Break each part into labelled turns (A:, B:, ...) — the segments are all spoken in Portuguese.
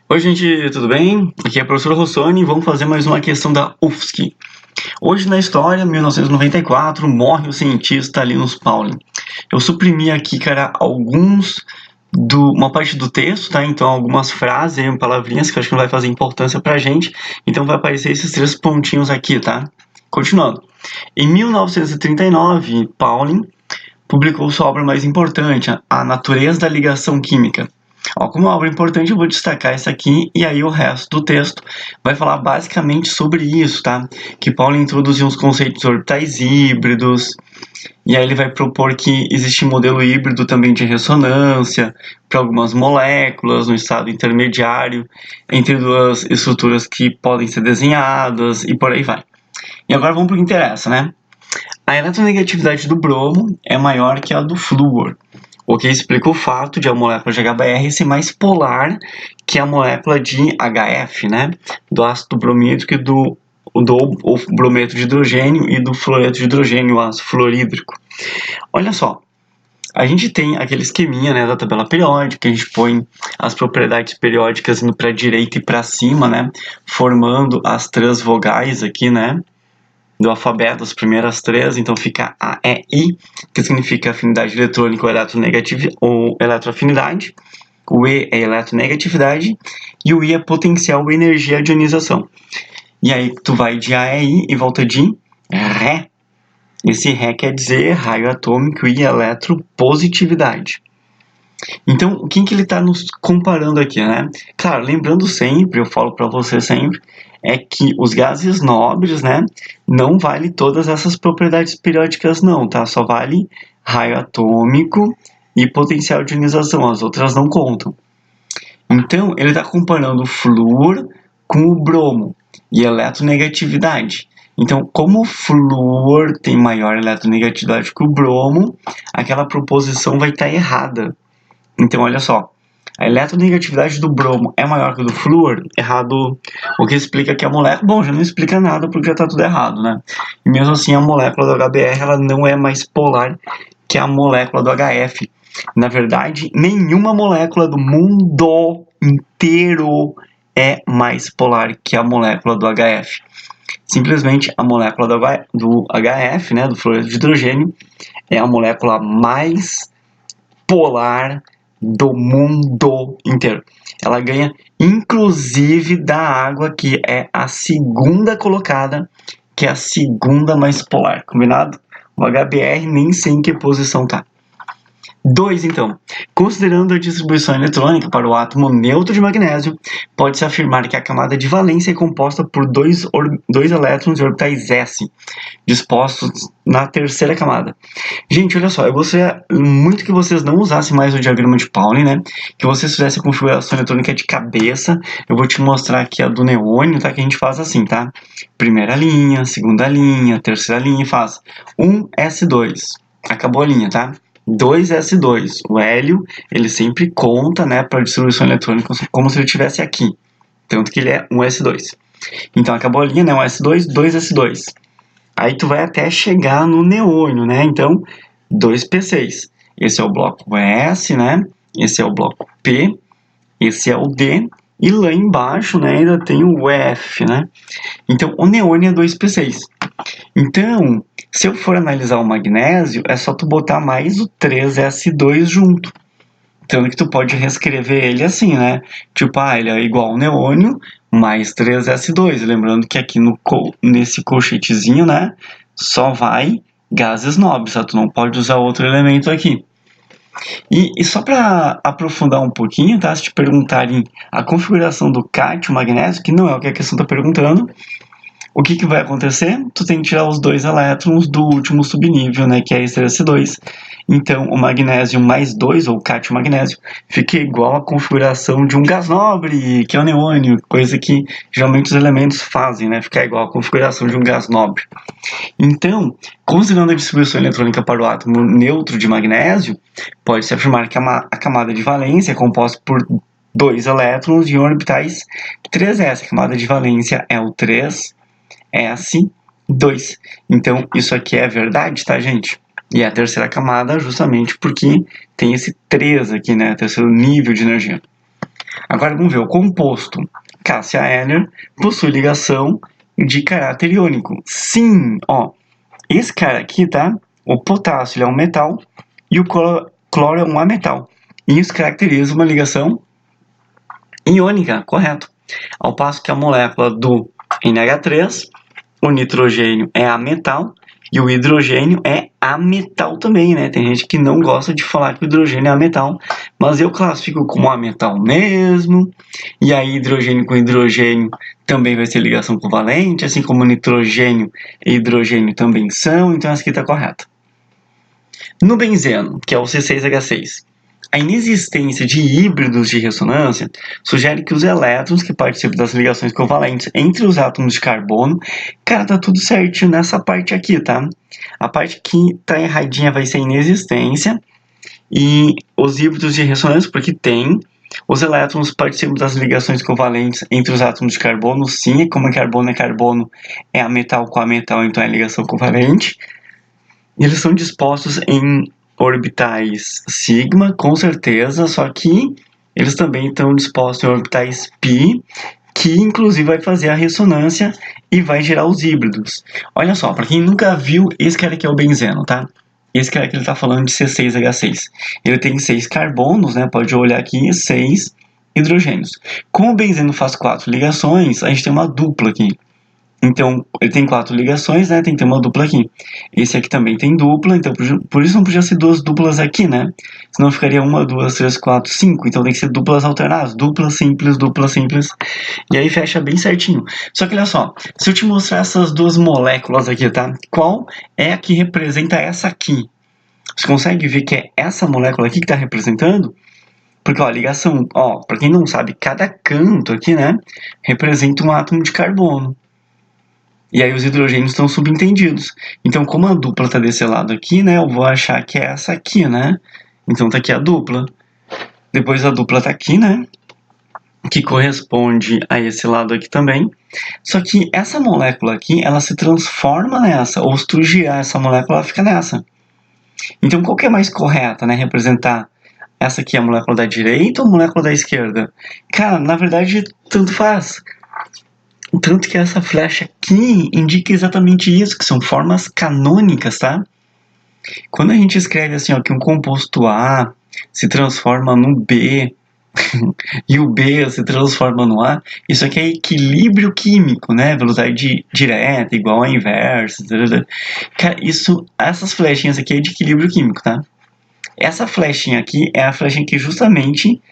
A: Oi, gente, tudo bem? Aqui é o professor Rossoni e vamos fazer mais uma questão da UFSC. Hoje na história, 1994, morre o cientista Linus Pauling. Eu suprimi aqui, cara, uma parte do texto, tá? Então, algumas frases e palavrinhas que eu acho que não vai fazer importância pra gente. Então, vai aparecer esses três pontinhos aqui, tá? Continuando. Em 1939, Pauling publicou sua obra mais importante, A Natureza da Ligação Química. Ó, como obra importante, eu vou destacar isso aqui e aí o resto do texto vai falar basicamente sobre isso, tá? Que Paulo introduziu os conceitos orbitais híbridos, e aí ele vai propor que existe um modelo híbrido também de ressonância para algumas moléculas no estado intermediário entre duas estruturas que podem ser desenhadas e por aí vai. E agora vamos para o que interessa, né? A eletronegatividade do bromo é maior que a do flúor, o que explica o fato de a molécula de HBr ser mais polar que a molécula de HF, né? Do ácido bromídrico e do brometo de hidrogênio e do fluoreto de hidrogênio, o ácido fluorídrico. Olha só, a gente tem aquele esqueminha, né, da tabela periódica, que a gente põe as propriedades periódicas indo para a direita e para cima, né, formando as três vogais aqui, né, do alfabeto, as primeiras três, então fica A, E, I, que significa afinidade eletrônica ou eletroafinidade. O E é eletronegatividade e o I é potencial ou energia de ionização. E aí tu vai de A, E, I e volta de Ré. Esse Ré quer dizer raio atômico e eletropositividade. Então, o que ele está nos comparando aqui, né? Claro, lembrando sempre, eu falo para você sempre, é que os gases nobres, né, não vale todas essas propriedades periódicas não, tá? Só vale raio atômico e potencial de ionização, as outras não contam. Então, ele está comparando o flúor com o bromo e eletronegatividade. Então, como o flúor tem maior eletronegatividade que o bromo, aquela proposição vai estar errada. Então, olha só, a eletronegatividade do bromo é maior que a do flúor? Errado, o que explica que a molécula... Bom, já não explica nada porque já está tudo errado, né? E mesmo assim, a molécula do HBr ela não é mais polar que a molécula do HF. Na verdade, nenhuma molécula do mundo inteiro é mais polar que a molécula do HF. Simplesmente a molécula do HF, né, do fluoreto de hidrogênio, é a molécula mais polar do mundo inteiro. Ela ganha inclusive da água, que é a segunda colocada, que é a segunda mais polar, combinado? O HBr nem sei em que posição tá. 2, então. Considerando a distribuição eletrônica para o átomo neutro de magnésio, pode-se afirmar que a camada de valência é composta por dois elétrons de orbitais s, dispostos na terceira camada. Gente, olha só, eu gostaria muito que vocês não usassem mais o diagrama de Pauling, né? Que vocês fizessem a configuração eletrônica de cabeça. Eu vou te mostrar aqui a do neônio, tá? Que a gente faz assim, tá? Primeira linha, segunda linha, terceira linha, faz 1s2. Acabou a linha, tá? 2s2. O hélio, ele sempre conta, né, para a distribuição eletrônica como se ele estivesse aqui. Tanto que ele é 1s2. Então, acabou a linha, né? 1s2, 2s2. Aí tu vai até chegar no neônio, né? Então, 2p6. Esse é o bloco S, né? Esse é o bloco P. Esse é o D. E lá embaixo, né, ainda tem o F, né? Então, o neônio é 2p6. Então, se eu for analisar o magnésio, é só tu botar mais o 3s2 junto. Tanto que tu pode reescrever ele assim, né? Tipo, ele é igual ao neônio mais 3s2. Lembrando que aqui nesse colchetezinho, né? Só vai gases nobres, tá? Tu não pode usar outro elemento aqui. E só para aprofundar um pouquinho, tá? Se te perguntarem a configuração do cátio magnésio, que não é o que a questão está perguntando, o que vai acontecer? Tu tem que tirar os dois elétrons do último subnível, né, que é esse S2. Então, o magnésio mais 2, ou cátio magnésio, fica igual à configuração de um gás nobre, que é o neônio, coisa que geralmente os elementos fazem, né, ficar igual à configuração de um gás nobre. Então, considerando a distribuição eletrônica para o átomo neutro de magnésio, pode-se afirmar que a camada de valência é composta por 2 elétrons em orbitais 3s. A camada de valência é o 3, S2. Então, isso aqui é verdade, tá, gente? E é a terceira camada justamente porque tem esse 3 aqui, né? Terceiro nível de energia. Agora vamos ver, o composto Cássia-Eller possui ligação de caráter iônico. Sim, ó, esse cara aqui, tá? O potássio ele é um metal e o cloro é um ametal. E isso caracteriza uma ligação iônica, correto? Ao passo que a molécula do NH3, o nitrogênio é ametal e o hidrogênio é ametal também, né? Tem gente que não gosta de falar que o hidrogênio é ametal, mas eu classifico como ametal mesmo. E aí hidrogênio com hidrogênio também vai ser ligação covalente, assim como nitrogênio e hidrogênio também são, então essa aqui está correta. No benzeno, que é o C6H6, a inexistência de híbridos de ressonância sugere que os elétrons que participam das ligações covalentes entre os átomos de carbono, cara, tá tudo certinho nessa parte aqui, tá? A parte que tá erradinha vai ser a inexistência e os híbridos de ressonância, porque tem. Os elétrons participam das ligações covalentes entre os átomos de carbono, sim, como é carbono, é ametal com ametal, então é ligação covalente. Eles são dispostos em orbitais sigma, com certeza, só que eles também estão dispostos em orbitais pi, que inclusive vai fazer a ressonância e vai gerar os híbridos. Olha só, para quem nunca viu, esse cara aqui é o benzeno, tá? Esse cara aqui ele está falando de C6H6. Ele tem 6 carbonos, né? Pode olhar aqui, 6 hidrogênios. Como o benzeno faz 4 ligações, a gente tem uma dupla aqui. Então, ele tem 4 ligações, né? Tem que ter uma dupla aqui. Esse aqui também tem dupla, então por isso não podia ser duas duplas aqui, né? Senão ficaria 1, 2, 3, 4, 5. Então tem que ser duplas alternadas. Dupla simples, dupla simples. E aí fecha bem certinho. Só que olha só, se eu te mostrar essas duas moléculas aqui, tá? Qual é a que representa essa aqui? Você consegue ver que é essa molécula aqui que está representando? Porque, ó, a ligação, ó, para quem não sabe, cada canto aqui, né? Representa um átomo de carbono. E aí os hidrogênios estão subentendidos. Então, como a dupla está desse lado aqui, né? Eu vou achar que é essa aqui, né? Então tá aqui a dupla. Depois a dupla tá aqui, né? Que corresponde a esse lado aqui também. Só que essa molécula aqui, ela se transforma nessa. Ou se tu girar essa molécula, ela fica nessa. Então, qual que é mais correta, né? Representar essa aqui, a molécula da direita ou a molécula da esquerda? Cara, na verdade, tanto faz. Tanto que essa flecha aqui indica exatamente isso, que são formas canônicas, tá? Quando a gente escreve assim, ó, que um composto A se transforma no B e o B se transforma no A, isso aqui é equilíbrio químico, né? Velocidade direta igual a inversa. Cara, essas flechinhas aqui é de equilíbrio químico, tá? Essa flechinha aqui é a flechinha que justamente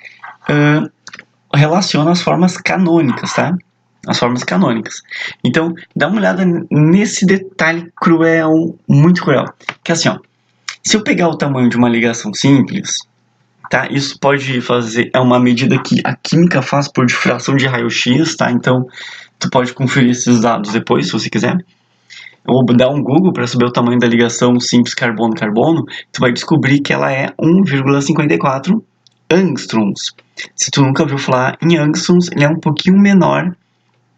A: relaciona as formas canônicas, tá? As formas canônicas. Então, dá uma olhada nesse detalhe cruel, muito cruel. Que é assim, ó. Se eu pegar o tamanho de uma ligação simples, tá? Isso pode fazer, é uma medida que a química faz por difração de raio-x, tá? Então, tu pode conferir esses dados depois, se você quiser. Ou dar um Google para saber o tamanho da ligação simples carbono-carbono, tu vai descobrir que ela é 1,54 angstroms. Se tu nunca ouviu falar em angstroms, ele é um pouquinho menor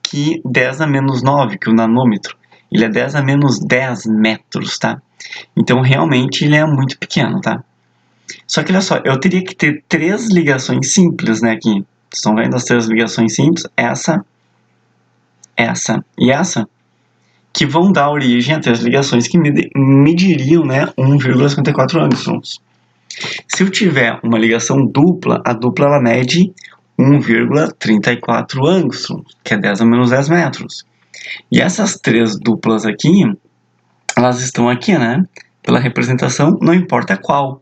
A: que 10 a menos 9, que o nanômetro. Ele é 10 a menos 10 metros, tá? Então, realmente, ele é muito pequeno, tá? Só que, olha só, eu teria que ter 3 ligações simples, né, aqui. Vocês estão vendo as 3 ligações simples? Essa e essa, que vão dar origem a 3 ligações que mediriam, né, 1,54 angstroms. Se eu tiver uma ligação dupla, a dupla ela mede 1,34 angstroms, que é 10 a menos 10 metros. E essas 3 duplas aqui, elas estão aqui, né? Pela representação, não importa qual.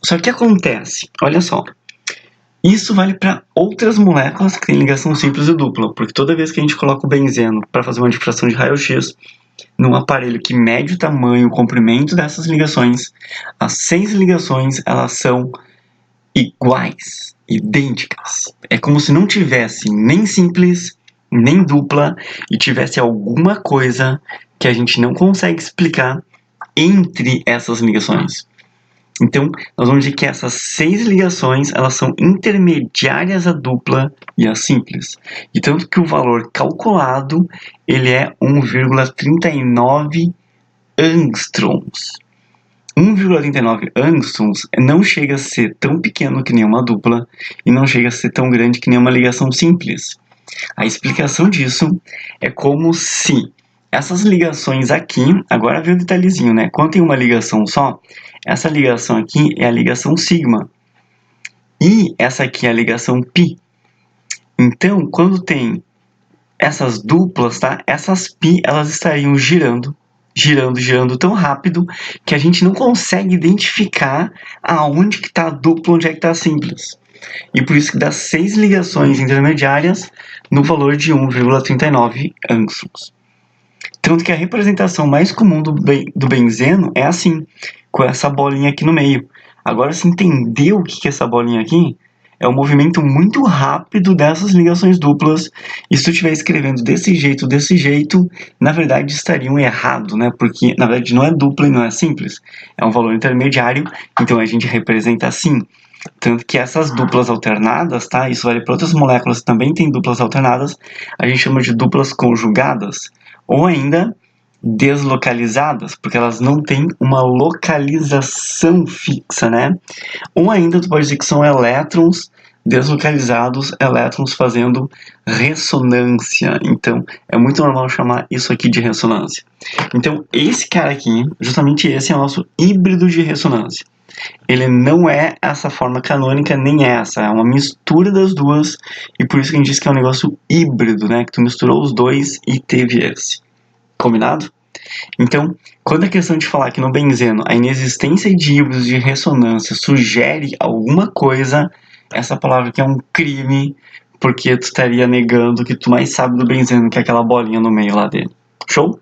A: Só que acontece, olha só, isso vale para outras moléculas que têm ligação simples e dupla, porque toda vez que a gente coloca o benzeno para fazer uma difração de raio-x num aparelho que mede o tamanho, o comprimento dessas ligações, as 6 ligações elas são iguais, idênticas. É como se não tivesse nem simples, nem dupla, e tivesse alguma coisa que a gente não consegue explicar entre essas ligações. Então, nós vamos dizer que essas 6 ligações, elas são intermediárias à dupla e à simples. E tanto que o valor calculado, ele é 1,39 angstroms. 1,39 angstroms não chega a ser tão pequeno que nem uma dupla e não chega a ser tão grande que nem uma ligação simples. A explicação disso é como se essas ligações aqui, agora vem o detalhezinho, né? Quando tem uma ligação só, essa ligação aqui é a ligação sigma e essa aqui é a ligação pi. Então, quando tem essas duplas, tá? Essas pi, elas estariam girando tão rápido que a gente não consegue identificar aonde que está a dupla, onde é que está a simples. E por isso que dá 6 ligações intermediárias no valor de 1,39 angstroms. Tanto que a representação mais comum do benzeno é assim, com essa bolinha aqui no meio. Agora, se entender o que é essa bolinha aqui, é um movimento muito rápido dessas ligações duplas. E se tu estiver escrevendo desse jeito, na verdade estariam errado, né? Porque, na verdade, não é dupla e não é simples. É um valor intermediário, então a gente representa assim. Tanto que essas duplas alternadas, tá? Isso vale para outras moléculas que também têm duplas alternadas. A gente chama de duplas conjugadas. Ou ainda deslocalizadas, porque elas não têm uma localização fixa, né? Ou ainda tu pode dizer que são elétrons deslocalizados, elétrons fazendo ressonância. Então, é muito normal chamar isso aqui de ressonância. Então, esse cara aqui, justamente esse é o nosso híbrido de ressonância. Ele não é essa forma canônica, nem essa. É uma mistura das duas, e por isso que a gente diz que é um negócio híbrido, né? Que tu misturou os dois e teve esse. Combinado? Então, quando a questão de falar que no benzeno a inexistência de híbridos de ressonância sugere alguma coisa, essa palavra aqui é um crime, porque tu estaria negando o que tu mais sabe do benzeno, que é aquela bolinha no meio lá dele. Show?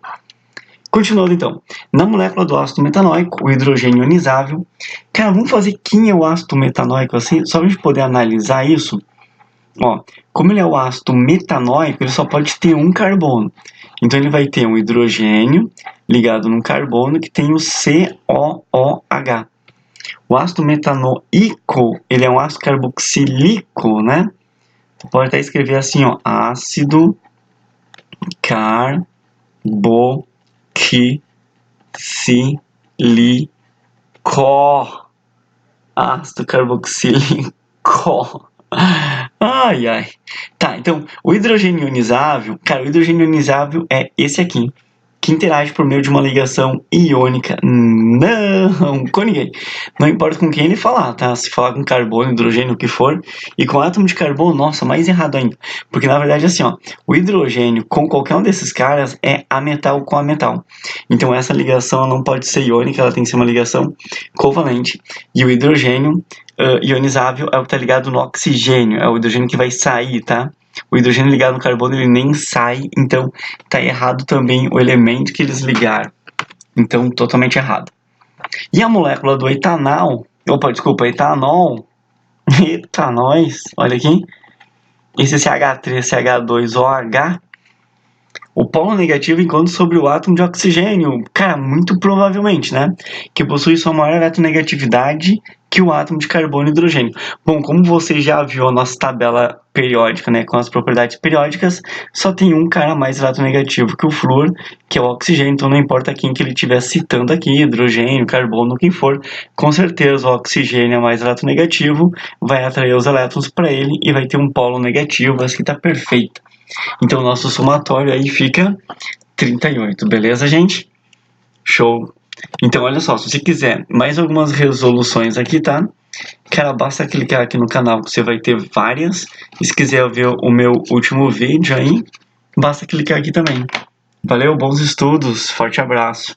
A: Continuando então, na molécula do ácido metanóico, o hidrogênio ionizável. Cara, vamos fazer quem é o ácido metanóico assim, só pra gente poder analisar isso. Ó, como ele é o ácido metanóico, ele só pode ter um carbono. Então ele vai ter um hidrogênio ligado num carbono que tem o COOH. O ácido metanoico, ele é um ácido carboxílico, né? Você pode até escrever assim, ó, ácido carboxílico. Ácido carboxílico. Ai, ai. Tá, então, o hidrogênio ionizável, cara, o hidrogênio ionizável é esse aqui, que interage por meio de uma ligação iônica. Não, com ninguém. Não importa com quem ele falar, tá? Se falar com carbono, hidrogênio, o que for, e com átomo de carbono, nossa, mais errado ainda. Porque, na verdade, assim, ó, o hidrogênio com qualquer um desses caras é ametal com ametal. Então, essa ligação não pode ser iônica, ela tem que ser uma ligação covalente. E o hidrogênio ionizável é o que está ligado no oxigênio, é o hidrogênio que vai sair, tá? O hidrogênio ligado no carbono ele nem sai, então está errado também o elemento que eles ligaram. Então, totalmente errado. E a molécula do etanol, etanóis, olha aqui, esse CH3CH2OH, o polo negativo encontra sobre o átomo de oxigênio, cara, muito provavelmente, né? Que possui sua maior eletronegatividade que o átomo de carbono e hidrogênio. Bom, como você já viu a nossa tabela periódica, né, com as propriedades periódicas, só tem um cara mais eletronegativo que o flúor, que é o oxigênio, então não importa quem que ele estiver citando aqui, hidrogênio, carbono, quem for, com certeza o oxigênio é mais eletronegativo, vai atrair os elétrons para ele e vai ter um polo negativo, essa aqui tá perfeita. Então, nosso somatório aí fica 38, beleza, gente? Show! Então, olha só, se você quiser mais algumas resoluções aqui, tá? Cara, basta clicar aqui no canal que você vai ter várias. E se quiser ver o meu último vídeo aí, basta clicar aqui também. Valeu, bons estudos, forte abraço!